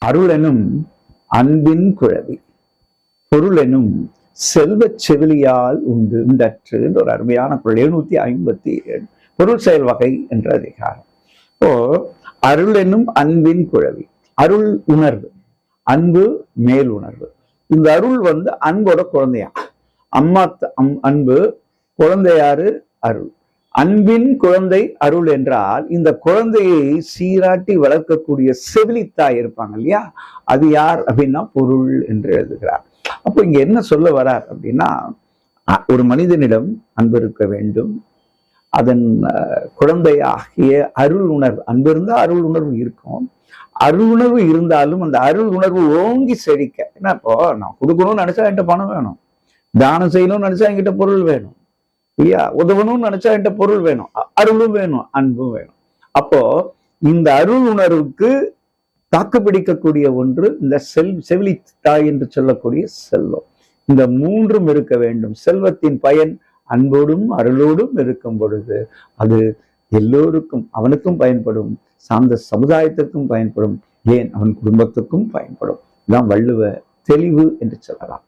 அருளெனும் அன்பின் குழவி, பொருளெனும் செல்வச் செவிலியால் உண்டு உண்டற்று என்ற ஒரு அருமையான குரல். 757 பொருள் செயல் வகை என்ற அதிகாரம். இப்போ அருள் என்னும் அன்பின் குழவி, அருள் உணர்வு, அன்பு மேல் உணர்வு. இந்த அருள் அன்போட குழந்தையா. அம்மா அன்பு, குழந்தையாரு அருள். அன்பின் குழந்தை அருள் என்றால் இந்த குழந்தையை சீராட்டி வளர்க்கக்கூடிய செவிலித்தாய் இருப்பாங்க இல்லையா, அது யார் அப்படின்னா பொருள் என்று எழுதுகிறார். அப்போ இங்க என்ன சொல்ல வரார் அப்படின்னா, ஒரு மனிதனிடம் அன்பு இருக்க வேண்டும். அதன் குழந்தையாகிய அருள் உணர்வு, அன்பு இருந்தால் அருள் உணர்வு இருக்கும். அருள் உணர்வு இருந்தாலும் அந்த அருள் உணர்வு ஓங்கி செழிக்க, ஏன்னா இப்போ நான் கொடுக்கணும்னு நினைச்சா என்கிட்ட பணம் வேணும், தானம் செய்யணும்னு நினைச்சா என்கிட்ட பொருள் வேணும் இல்லையா, உதவணும்னு நினைச்சா என்கிட்ட பொருள் வேணும், அருளும் வேணும், அன்பும் வேணும். அப்போ இந்த அருள் உணர்வுக்கு தாக்கு பிடிக்கக்கூடிய ஒன்று இந்த செவிலி தாய் என்று சொல்லக்கூடிய செல்வம். இந்த மூன்றும் இருக்க வேண்டும். செல்வத்தின் பயன் அன்போடும் அருளோடும் இருக்கும் பொழுது அது எல்லோருக்கும், அவனுக்கும் பயன்படும், சார்ந்த சமுதாயத்திற்கும் பயன்படும், ஏன் அவன் குடும்பத்துக்கும் பயன்படும். இதுதான் வள்ளுவ தெளிவு என்று சொல்லலாம்.